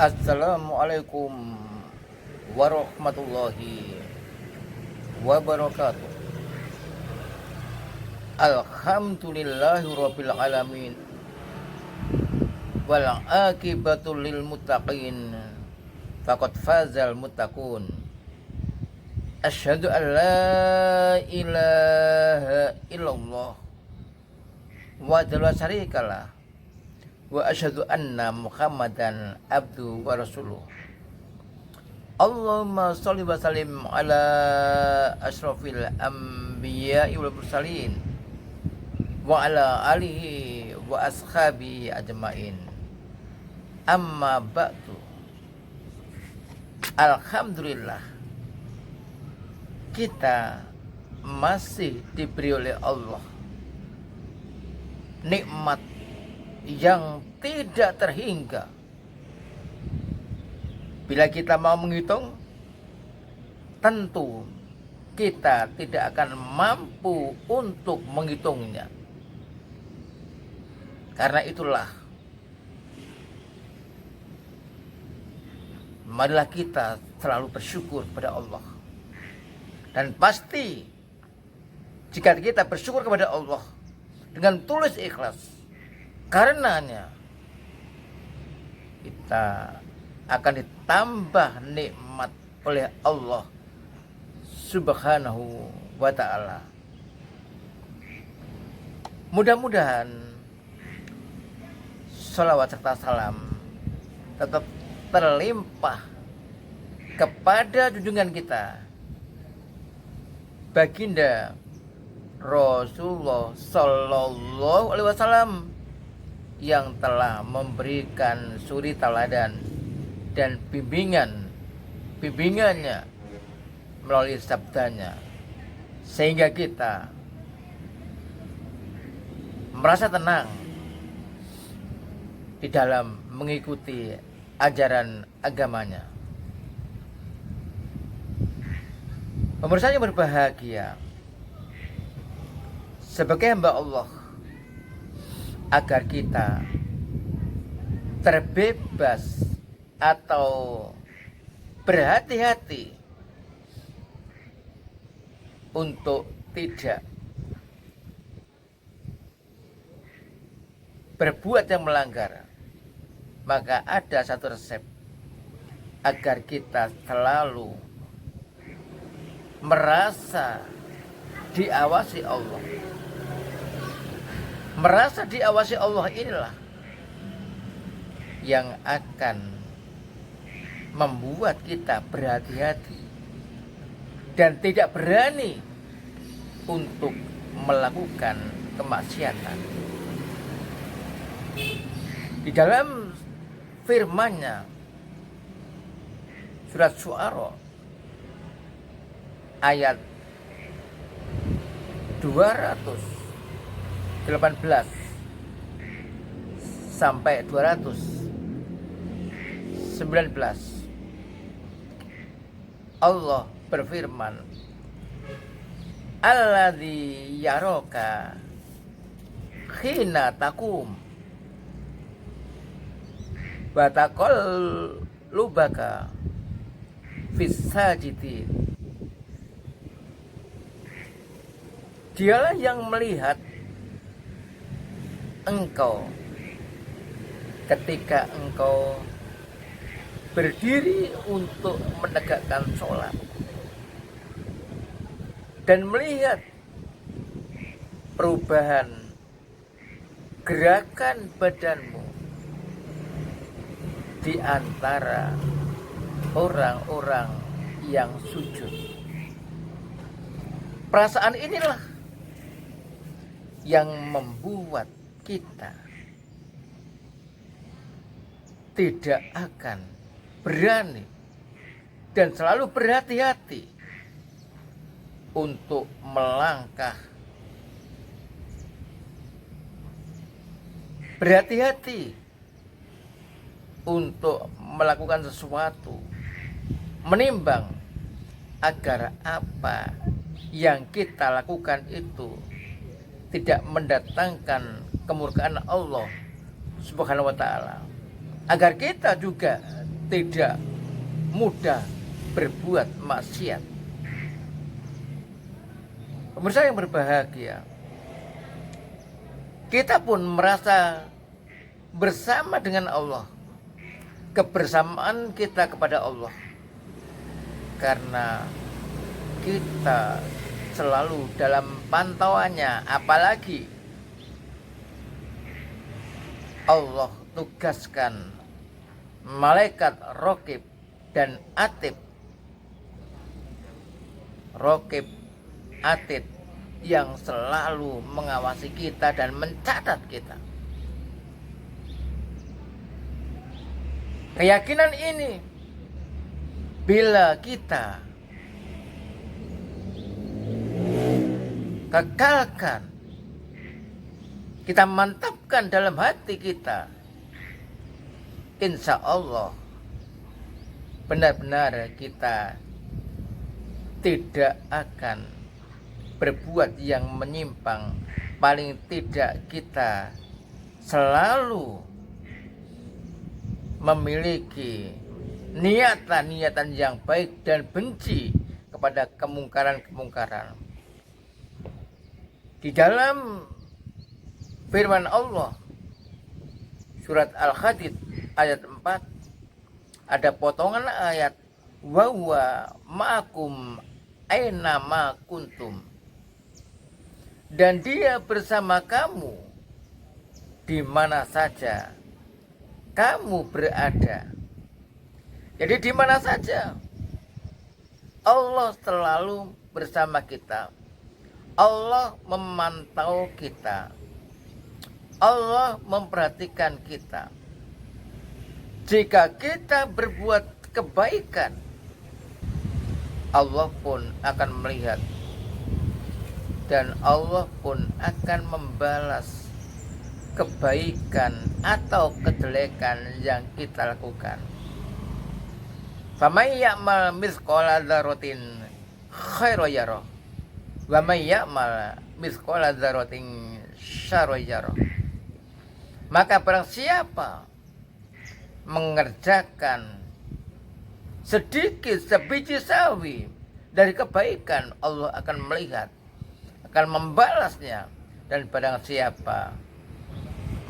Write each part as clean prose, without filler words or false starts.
Assalamualaikum warahmatullahi wabarakatuh. Alhamdulillahi rabbil alamin. Wal akibatu lil muttaqin. Faqad fazal muttaqun. Asyhadu an la ilaha illallah wa la syarikalah wa asyhadu anna Muhammadan abdu wa rasuluh. Allahumma sholli wa sallim ala asrofil anbiya'i wal mursalin wa ala alihi wa ashabi ajmain. Amma ba'du. Alhamdulillah, kita masih diberi oleh Allah nikmat yang tidak terhingga. Bila kita mau menghitung, tentu kita tidak akan mampu untuk menghitungnya. Karena itulah, marilah kita selalu bersyukur kepada Allah. Dan pasti jika kita bersyukur kepada Allah dengan tulus ikhlas, karenanya kita akan ditambah nikmat oleh Allah Subhanahu wa ta'ala. Mudah-mudahan sholawat serta salam tetap terlimpah kepada junjungan kita, Baginda Rasulullah Sallallahu Alaihi Wasallam, yang telah memberikan suri teladan dan bimbingannya melalui sabdanya, sehingga kita merasa tenang di dalam mengikuti ajaran agamanya. Pemirsa yang berbahagia, sebagai hamba Allah, agar kita terbebas atau berhati-hati untuk tidak berbuat yang melanggar, maka ada satu resep agar kita selalu merasa diawasi Allah. Merasa diawasi Allah inilah yang akan membuat kita berhati-hati dan tidak berani untuk melakukan kemaksiatan. Di dalam firman-Nya surat Syu'ara ayat 218 sampai 219, Allah berfirman, alladzi yaraka khina taqum wa taqallubaka fis sajidin. Dialah yang melihat engkau ketika engkau berdiri untuk menegakkan sholat, dan melihat perubahan gerakan badanmu di antara orang-orang yang sujud. Perasaan inilah yang membuat kita tidak akan berani dan selalu berhati-hati untuk melangkah, berhati-hati untuk melakukan sesuatu, menimbang agar apa yang kita lakukan itu tidak mendatangkan kemurkaan Allah Subhanahu wa ta'ala, agar kita juga tidak mudah berbuat maksiat. Pemirsa yang berbahagia, kita pun merasa bersama dengan Allah, kebersamaan kita kepada Allah, karena kita selalu dalam pantauannya. Apalagi Allah tugaskan malaikat Raqib dan Atid. Raqib Atid yang selalu mengawasi kita dan mencatat kita. Keyakinan ini bila kita kekalkan, kita mantapkan dalam hati kita, insya Allah benar-benar kita tidak akan berbuat yang menyimpang. Paling tidak kita selalu memiliki niatan-niatan yang baik dan benci kepada kemungkaran-kemungkaran. Di dalam firman Allah surat Al-Hadid ayat 4 ada potongan ayat, wa huwa ma'akum aina ma kuntum, dan dia bersama kamu di mana saja kamu berada. Jadi di mana saja Allah selalu bersama kita. Allah memantau kita. Allah memperhatikan kita. Jika kita berbuat kebaikan, Allah pun akan melihat dan Allah pun akan membalas kebaikan atau kejelekan yang kita lakukan. Faman ya'mal mithqala dzarratin khairan yarah wa man ya'mal mithqala dzarratin syarran yarah. Maka barang siapa mengerjakan sedikit sebiji sawi dari kebaikan, Allah akan melihat, akan membalasnya. Dan barang siapa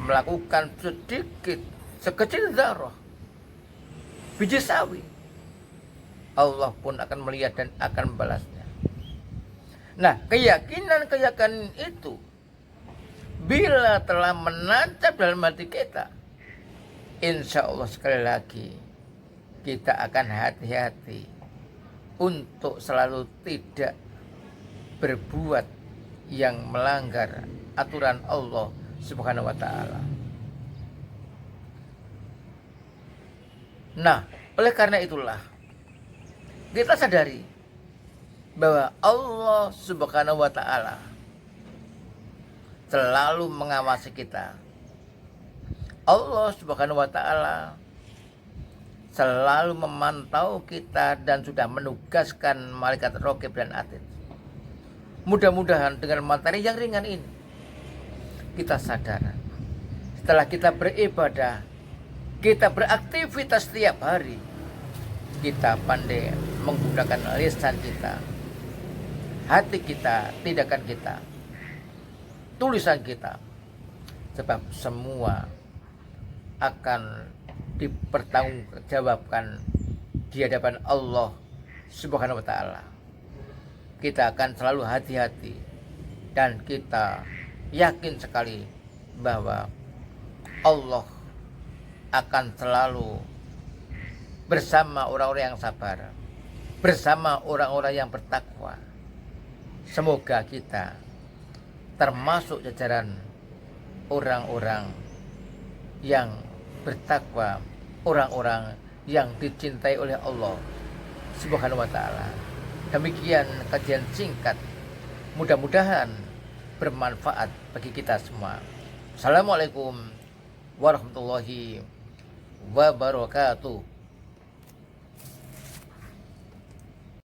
melakukan sedikit sekecil zarah biji sawi, Allah pun akan melihat dan akan membalasnya. Nah, keyakinan itu bila telah menancap dalam hati kita, insya Allah sekali lagi kita akan hati-hati untuk selalu tidak berbuat yang melanggar aturan Allah Subhanahu wa ta'ala. Nah, oleh karena itulah kita sadari bahwa Allah Subhanahu wa ta'ala selalu mengawasi kita. Allah Subhanahu wa ta'ala selalu memantau kita dan sudah menugaskan malaikat Raqib dan Atid. Mudah-mudahan dengan materi yang ringan ini kita sadar, setelah kita beribadah, kita beraktivitas setiap hari, kita pandai menggunakan lisan kita, hati kita, tindakan kita, tulisan kita, sebab semua akan dipertanggungjawabkan di hadapan Allah Subhanahu wa ta'ala. Kita akan selalu hati-hati dan kita yakin sekali bahwa Allah akan selalu bersama orang-orang yang sabar, bersama orang-orang yang bertakwa. Semoga kita termasuk jajaran orang-orang yang bertakwa, orang-orang yang dicintai oleh Allah Subhanahu wa ta'ala. Demikian kajian singkat, mudah-mudahan bermanfaat bagi kita semua. Assalamualaikum warahmatullahi wabarakatuh.